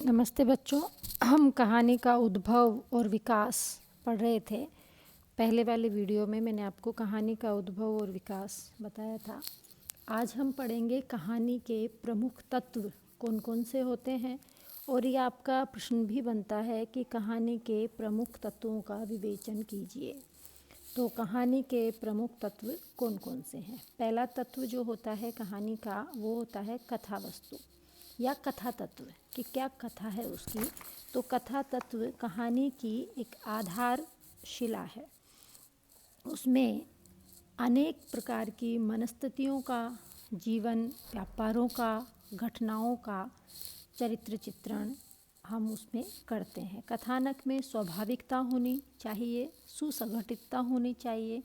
नमस्ते बच्चों। हम कहानी का उद्भव और विकास पढ़ रहे थे। पहले वाले वीडियो में मैंने आपको कहानी का उद्भव और विकास बताया था। आज हम पढ़ेंगे कहानी के प्रमुख तत्व कौन कौन से होते हैं, और ये आपका प्रश्न भी बनता है कि कहानी के प्रमुख तत्वों का विवेचन कीजिए। तो कहानी के प्रमुख तत्व कौन कौन से हैं? पहला तत्व जो होता है कहानी का, वो होता है कथा वस्तु या कथा तत्व, कि क्या कथा है उसकी। तो कथा तत्व कहानी की एक आधारशिला है। उसमें अनेक प्रकार की मनस्थितियों का, जीवन व्यापारों का, घटनाओं का चरित्र चित्रण हम उसमें करते हैं। कथानक में स्वाभाविकता होनी चाहिए, सुसंगठितता होनी चाहिए,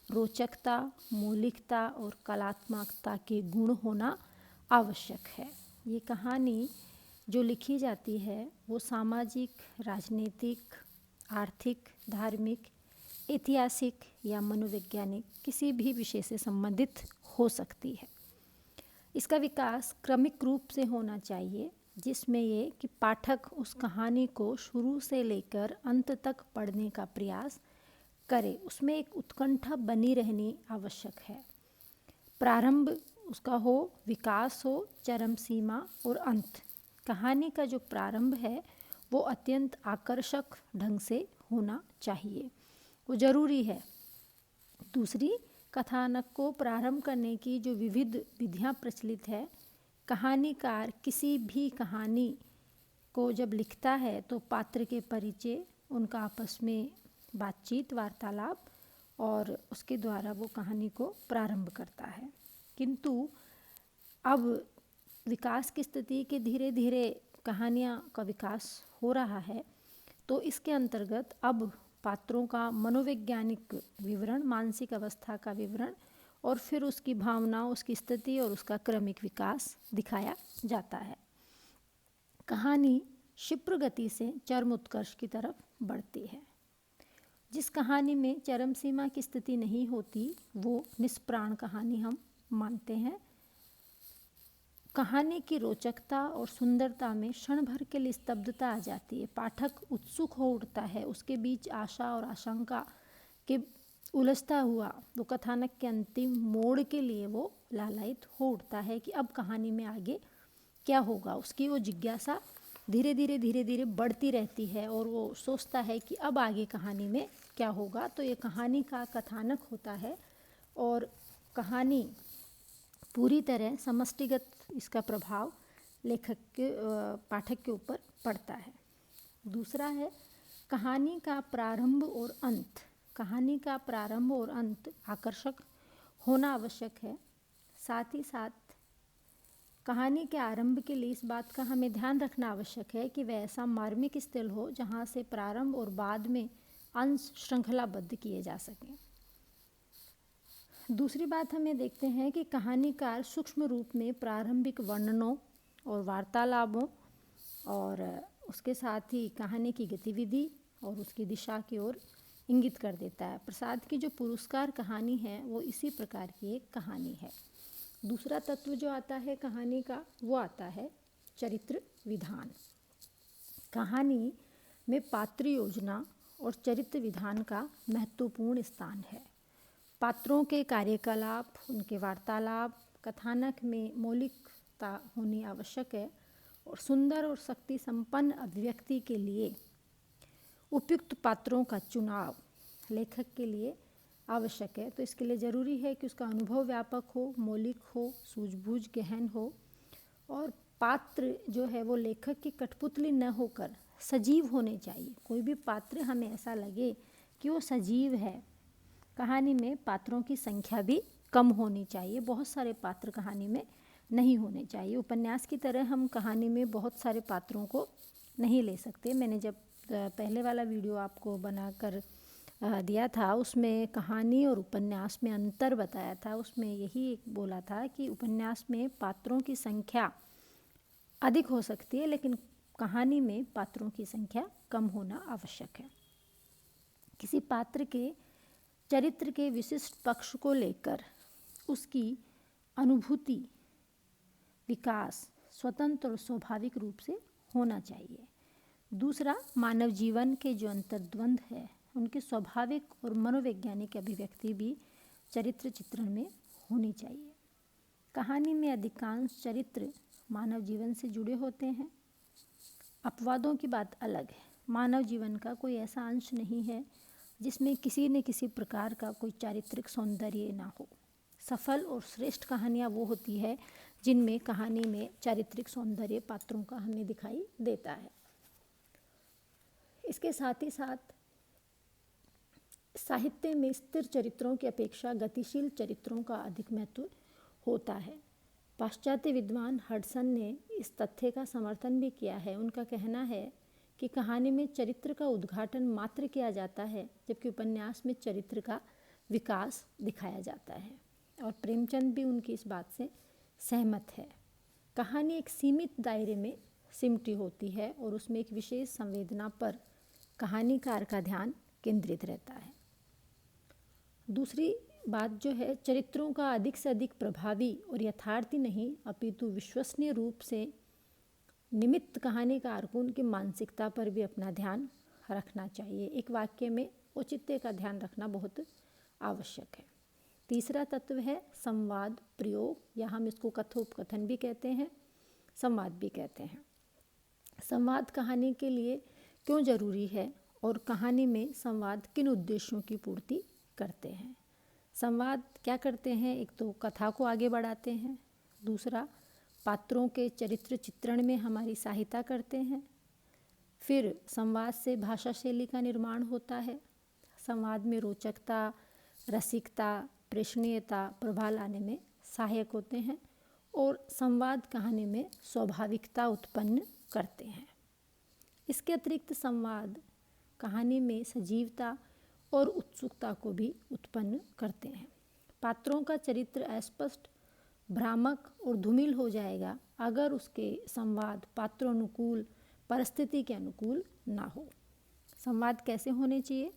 रोचकता, मौलिकता और कलात्मकता के गुण होना आवश्यक है। ये कहानी जो लिखी जाती है वो सामाजिक, राजनीतिक, आर्थिक, धार्मिक, ऐतिहासिक या मनोवैज्ञानिक किसी भी विषय से संबंधित हो सकती है। इसका विकास क्रमिक रूप से होना चाहिए, जिसमें ये कि पाठक उस कहानी को शुरू से लेकर अंत तक पढ़ने का प्रयास करे। उसमें एक उत्कंठा बनी रहनी आवश्यक है। प्रारंभ उसका हो, विकास हो, चरम सीमा और अंत। कहानी का जो प्रारंभ है वो अत्यंत आकर्षक ढंग से होना चाहिए, वो ज़रूरी है। दूसरी, कथानक को प्रारंभ करने की जो विविध विधियां प्रचलित है, कहानीकार किसी भी कहानी को जब लिखता है तो पात्र के परिचय, उनका आपस में बातचीत, वार्तालाप, और उसके द्वारा वो कहानी को प्रारंभ करता है। किंतु अब विकास की स्थिति के धीरे धीरे कहानियाँ का विकास हो रहा है, तो इसके अंतर्गत अब पात्रों का मनोवैज्ञानिक विवरण, मानसिक अवस्था का विवरण, और फिर उसकी भावना, उसकी स्थिति और उसका क्रमिक विकास दिखाया जाता है। कहानी क्षिप्र गति से चरम उत्कर्ष की तरफ बढ़ती है। जिस कहानी में चरम सीमा की स्थिति नहीं होती वो निष्प्राण कहानी हम मानते हैं। कहानी की रोचकता और सुंदरता में क्षण भर के लिए स्तब्धता आ जाती है। पाठक उत्सुक हो उठता है, उसके बीच आशा और आशंका के उलझता हुआ वो कथानक के अंतिम मोड़ के लिए वो लालायित हो उठता है कि अब कहानी में आगे क्या होगा। उसकी वो जिज्ञासा धीरे धीरे बढ़ती रहती है और वो सोचता है कि अब आगे कहानी में क्या होगा। तो ये कहानी का कथानक होता है और कहानी पूरी तरह समष्टिगत इसका प्रभाव लेखक के, पाठक के ऊपर पड़ता है। दूसरा है कहानी का प्रारंभ और अंत। कहानी का प्रारंभ और अंत आकर्षक होना आवश्यक है। साथ ही साथ कहानी के आरंभ के लिए इस बात का हमें ध्यान रखना आवश्यक है कि वह ऐसा मार्मिक स्थल हो जहाँ से प्रारंभ और बाद में अंश श्रृंखलाबद्ध किए जा सकें। दूसरी बात हमें देखते हैं कि कहानीकार सूक्ष्म रूप में प्रारंभिक वर्णनों और वार्तालापों और उसके साथ ही कहानी की गतिविधि और उसकी दिशा की ओर इंगित कर देता है। प्रसाद की जो पुरस्कार कहानी है वो इसी प्रकार की एक कहानी है। दूसरा तत्व जो आता है कहानी का, वो आता है चरित्र विधान। कहानी में पात्र योजना और चरित्र विधान का महत्वपूर्ण स्थान है। पात्रों के कार्यकलाप, उनके वार्तालाप, कथानक में मौलिकता होनी आवश्यक है और सुंदर और शक्ति संपन्न अभिव्यक्ति के लिए उपयुक्त पात्रों का चुनाव लेखक के लिए आवश्यक है। तो इसके लिए ज़रूरी है कि उसका अनुभव व्यापक हो, मौलिक हो, सूझबूझ गहन हो, और पात्र जो है वो लेखक की कठपुतली न होकर सजीव होने चाहिए। कोई भी पात्र हमें ऐसा लगे कि वो सजीव है। कहानी में पात्रों की संख्या भी कम होनी चाहिए, बहुत सारे पात्र कहानी में नहीं होने चाहिए। उपन्यास की तरह हम कहानी में बहुत सारे पात्रों को नहीं ले सकते। मैंने जब पहले वाला वीडियो आपको बनाकर दिया था उसमें कहानी और उपन्यास में अंतर बताया था। उसमें यही बोला था कि उपन्यास में पात्रों की संख्या अधिक हो सकती है, लेकिन कहानी में पात्रों की संख्या कम होना आवश्यक है। किसी पात्र के चरित्र के विशिष्ट पक्ष को लेकर उसकी अनुभूति, विकास स्वतंत्र और स्वाभाविक रूप से होना चाहिए। दूसरा, मानव जीवन के जो अंतर्द्वंद है उनके स्वाभाविक और मनोवैज्ञानिक अभिव्यक्ति भी चरित्र चित्रण में होनी चाहिए। कहानी में अधिकांश चरित्र मानव जीवन से जुड़े होते हैं। अपवादों की बात अलग है। मानव जीवन का कोई ऐसा अंश नहीं है जिसमें किसी न किसी प्रकार का कोई चारित्रिक सौंदर्य ना हो। सफल और श्रेष्ठ कहानियाँ वो होती है जिनमें कहानी में चारित्रिक सौंदर्य पात्रों का हमें दिखाई देता है। इसके साथ ही साथ साहित्य में स्थिर चरित्रों की अपेक्षा गतिशील चरित्रों का अधिक महत्व होता है। पाश्चात्य विद्वान हडसन ने इस तथ्य का समर्थन भी किया है। उनका कहना है कि कहानी में चरित्र का उद्घाटन मात्र किया जाता है, जबकि उपन्यास में चरित्र का विकास दिखाया जाता है। और प्रेमचंद भी उनकी इस बात से सहमत है। कहानी एक सीमित दायरे में सिमटी होती है और उसमें एक विशेष संवेदना पर कहानीकार का ध्यान केंद्रित रहता है। दूसरी बात जो है, चरित्रों का अधिक से अधिक प्रभावी और यथार्थी नहीं अपितु विश्वसनीय रूप से निमित्त कहानीकार को उनकी मानसिकता पर भी अपना ध्यान रखना चाहिए। एक वाक्य में औचित्य का ध्यान रखना बहुत आवश्यक है। तीसरा तत्व है संवाद प्रयोग, या हम इसको कथोपकथन भी कहते हैं, संवाद भी कहते हैं। संवाद कहानी के लिए क्यों जरूरी है और कहानी में संवाद किन उद्देश्यों की पूर्ति करते हैं। संवाद क्या करते हैं? एक तो कथा को आगे बढ़ाते हैं। दूसरा, पात्रों के चरित्र चित्रण में हमारी सहायता करते हैं। फिर संवाद से भाषा शैली का निर्माण होता है। संवाद में रोचकता, रसिकता, प्रेषणीयता, प्रभाव लाने में सहायक होते हैं और संवाद कहानी में स्वाभाविकता उत्पन्न करते हैं। इसके अतिरिक्त संवाद कहानी में सजीवता और उत्सुकता को भी उत्पन्न करते हैं। पात्रों का चरित्र अस्पष्ट, भ्रामक और धूमिल हो जाएगा अगर उसके संवाद पात्रोनुकूल, परिस्थिति के अनुकूल ना हो। संवाद कैसे होने चाहिए?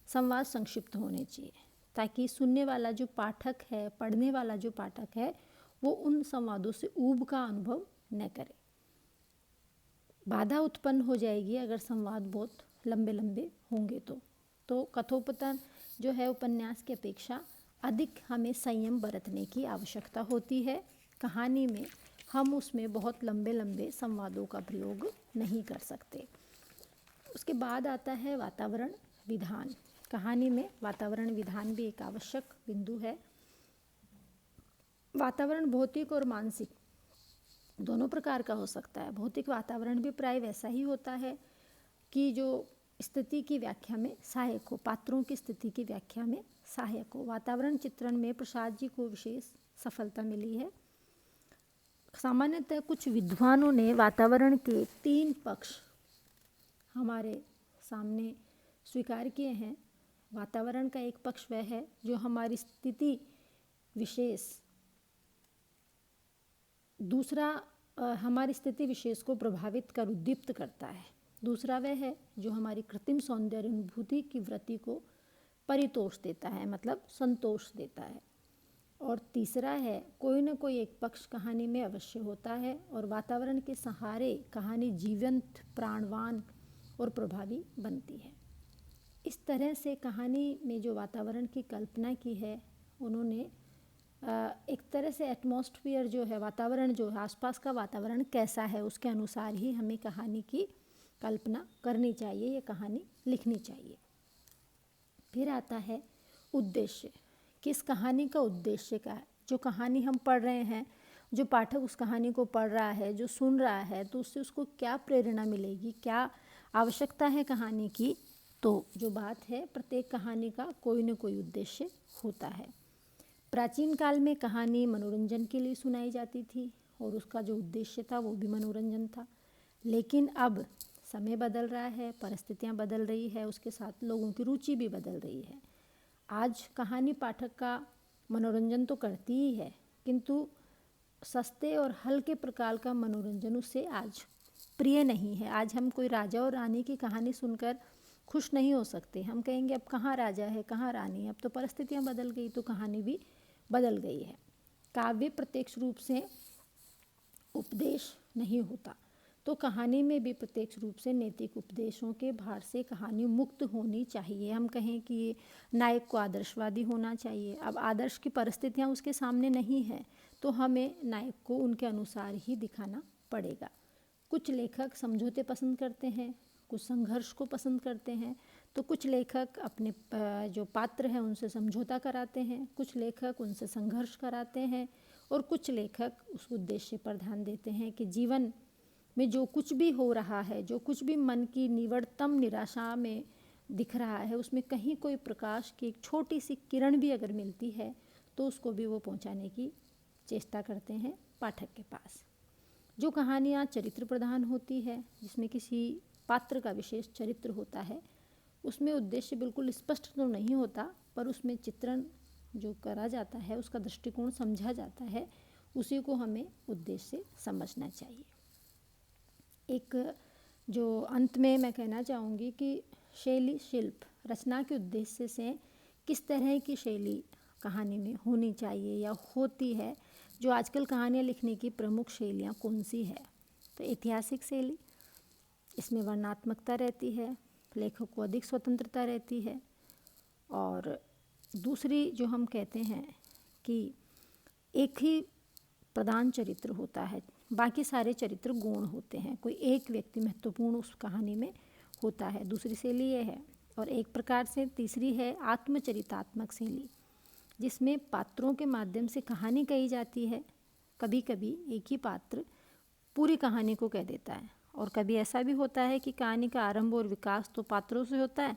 संवाद संक्षिप्त होने चाहिए ताकि सुनने वाला जो पाठक है, पढ़ने वाला जो पाठक है, वो उन संवादों से ऊब का अनुभव न करे। बाधा उत्पन्न हो जाएगी अगर संवाद बहुत लंबे लंबे होंगे तो कथोपकथन जो है उपन्यास की अपेक्षा अधिक हमें संयम बरतने की आवश्यकता होती है। कहानी में हम उसमें बहुत लंबे लंबे संवादों का प्रयोग नहीं कर सकते। उसके बाद आता है वातावरण विधान। कहानी में वातावरण विधान भी एक आवश्यक बिंदु है। वातावरण भौतिक और मानसिक दोनों प्रकार का हो सकता है। भौतिक वातावरण भी प्राय वैसा ही होता है कि जो स्थिति की व्याख्या में सहायक हो, पात्रों की स्थिति की व्याख्या में सहायक हो। वातावरण चित्रण में प्रसाद जी को विशेष सफलता मिली है। सामान्यतः कुछ विद्वानों ने वातावरण के 3 पक्ष हमारे सामने स्वीकार किए हैं। वातावरण का एक पक्ष वह है जो हमारी स्थिति विशेष, दूसरा हमारी स्थिति विशेष को प्रभावित कर उद्दीप्त करता है। दूसरा वह है जो हमारी कृत्रिम सौंदर्य अनुभूति की वृत्ति को परितोष देता है, मतलब संतोष देता है। और तीसरा है कोई न कोई एक पक्ष कहानी में अवश्य होता है और वातावरण के सहारे कहानी जीवंत, प्राणवान और प्रभावी बनती है। इस तरह से कहानी में जो वातावरण की कल्पना की है उन्होंने एक तरह से एटमॉस्फेयर जो है, वातावरण जो है, आसपास का वातावरण कैसा है उसके अनुसार ही हमें कहानी की कल्पना करनी चाहिए, ये कहानी लिखनी चाहिए। फिर आता है उद्देश्य। किस कहानी का उद्देश्य क्या है? जो कहानी हम पढ़ रहे हैं, जो पाठक उस कहानी को पढ़ रहा है, जो सुन रहा है, तो उससे उसको क्या प्रेरणा मिलेगी, क्या आवश्यकता है कहानी की। तो जो बात है, प्रत्येक कहानी का कोई न कोई उद्देश्य होता है। प्राचीन काल में कहानी मनोरंजन के लिए सुनाई जाती थी और उसका जो उद्देश्य था वो भी मनोरंजन था। लेकिन अब समय बदल रहा है, परिस्थितियाँ बदल रही है, उसके साथ लोगों की रुचि भी बदल रही है। आज कहानी पाठक का मनोरंजन तो करती ही है, किंतु सस्ते और हल्के प्रकार का मनोरंजन उससे आज प्रिय नहीं है। आज हम कोई राजा और रानी की कहानी सुनकर खुश नहीं हो सकते। हम कहेंगे अब कहाँ राजा है, कहाँ रानी है। अब तो परिस्थितियाँ बदल गई तो कहानी भी बदल गई है। काव्य प्रत्यक्ष रूप से उपदेश नहीं होता। तो कहानी में भी प्रत्यक्ष रूप से नैतिक उपदेशों के भार से कहानी मुक्त होनी चाहिए। हम कहें कि नायक को आदर्शवादी होना चाहिए। अब आदर्श की परिस्थितियाँ उसके सामने नहीं हैं, तो हमें नायक को उनके अनुसार ही दिखाना पड़ेगा। कुछ लेखक समझौते पसंद करते हैं, कुछ संघर्ष को पसंद करते हैं, तो कुछ लेखक अपने जो पात्र हैं उनसे समझौता कराते हैं, कुछ लेखक उनसे संघर्ष कराते हैं, और कुछ लेखक उस उद्देश्य पर ध्यान देते हैं कि जीवन में जो कुछ भी हो रहा है, जो कुछ भी मन की निवड़तम निराशा में दिख रहा है, उसमें कहीं कोई प्रकाश की एक छोटी सी किरण भी अगर मिलती है तो उसको भी वो पहुंचाने की चेष्टा करते हैं पाठक के पास। जो कहानियाँ चरित्र प्रधान होती है, जिसमें किसी पात्र का विशेष चरित्र होता है, उसमें उद्देश्य बिल्कुल स्पष्ट तो नहीं होता, पर उसमें चित्रण जो करा जाता है, उसका दृष्टिकोण समझा जाता है, उसी को हमें उद्देश्य समझना चाहिए। एक जो अंत में मैं कहना चाहूँगी कि शैली शिल्प रचना के उद्देश्य से किस तरह की शैली कहानी में होनी चाहिए या होती है। जो आजकल कहानियाँ लिखने की प्रमुख शैलियाँ कौन सी है, तो ऐतिहासिक शैली, इसमें वर्णनात्मकता रहती है, लेखक को अधिक स्वतंत्रता रहती है। और दूसरी जो हम कहते हैं कि एक ही प्रधान चरित्र होता है, बाकी सारे चरित्र गौण होते हैं, कोई एक व्यक्ति महत्वपूर्ण उस कहानी में होता है, दूसरी शैली ये है। और एक प्रकार से तीसरी है आत्मचरितात्मक शैली, जिसमें पात्रों के माध्यम से कहानी कही जाती है। कभी कभी एक ही पात्र पूरी कहानी को कह देता है, और कभी ऐसा भी होता है कि कहानी का आरंभ और विकास तो पात्रों से होता है,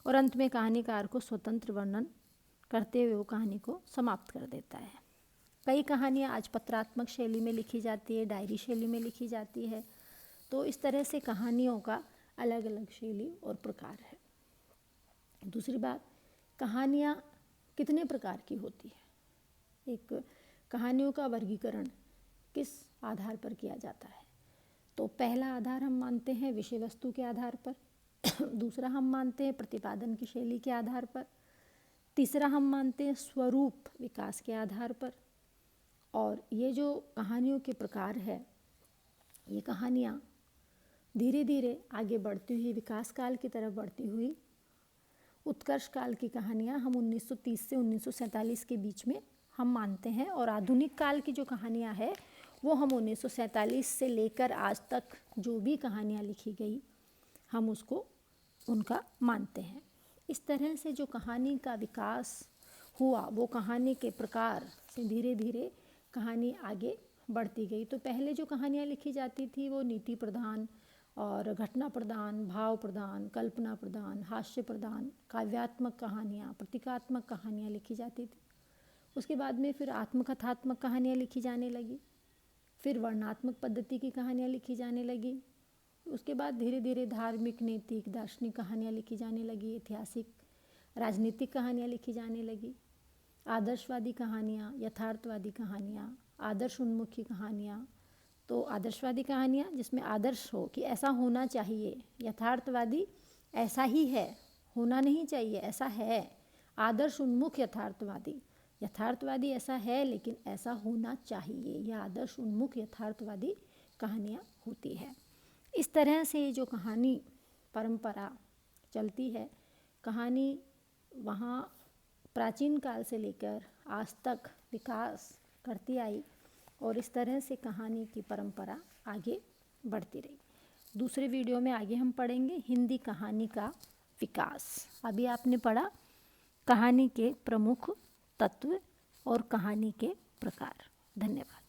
और अंत में कहानीकार को स्वतंत्र वर्णन करते हुए वो कहानी को समाप्त कर देता है। कई कहानियाँ आज पत्रात्मक शैली में लिखी जाती है, डायरी शैली में लिखी जाती है। तो इस तरह से कहानियों का अलग अलग शैली और प्रकार है। दूसरी बात, कहानियाँ कितने प्रकार की होती है। एक कहानियों का वर्गीकरण किस आधार पर किया जाता है, तो पहला आधार हम मानते हैं विषय वस्तु के आधार पर, दूसरा हम मानते हैं प्रतिपादन की शैली के आधार पर, तीसरा हम मानते हैं स्वरूप विकास के आधार पर। और ये जो कहानियों के प्रकार है, ये कहानियाँ धीरे धीरे आगे बढ़ती हुई विकास काल की तरफ बढ़ती हुई उत्कर्ष काल की कहानियाँ हम 1930 से 1947 के बीच में हम मानते हैं, और आधुनिक काल की जो कहानियाँ है वो हम 1947 से लेकर आज तक जो भी कहानियाँ लिखी गई हम उसको उनका मानते हैं। इस तरह से जो कहानी का विकास हुआ, वो कहानी के प्रकार से धीरे धीरे कहानी आगे बढ़ती गई। तो पहले जो कहानियाँ लिखी जाती थी वो नीति प्रधान और घटना प्रधान, भाव प्रधान, कल्पना प्रधान, हास्य प्रधान, काव्यात्मक कहानियाँ, प्रतीकात्मक कहानियाँ लिखी जाती थी। उसके बाद में फिर आत्मकथात्मक कहानियाँ लिखी जाने लगी, फिर वर्णनात्मक पद्धति की कहानियाँ लिखी जाने लगी। उसके बाद धीरे धीरे धार्मिक, नैतिक, दार्शनिक कहानियाँ लिखी जाने लगी, ऐतिहासिक, राजनीतिक कहानियाँ लिखी जाने लगी, आदर्शवादी कहानियाँ, यथार्थवादी कहानियाँ, आदर्श उन्मुखी कहानियाँ। तो आदर्शवादी कहानियाँ जिसमें आदर्श हो कि ऐसा होना चाहिए, यथार्थवादी ऐसा ही है, होना नहीं चाहिए, ऐसा है। आदर्श उन्मुख यथार्थवादी, यथार्थवादी ऐसा है लेकिन ऐसा होना चाहिए, यह आदर्श उन्मुख यथार्थवादी कहानियाँ होती है। इस तरह से जो कहानी परंपरा चलती है, कहानी वहाँ प्राचीन काल से लेकर आज तक विकास करती आई, और इस तरह से कहानी की परंपरा आगे बढ़ती रही। दूसरे वीडियो में आगे हम पढ़ेंगे हिंदी कहानी का विकास। अभी आपने पढ़ा कहानी के प्रमुख तत्व और कहानी के प्रकार। धन्यवाद।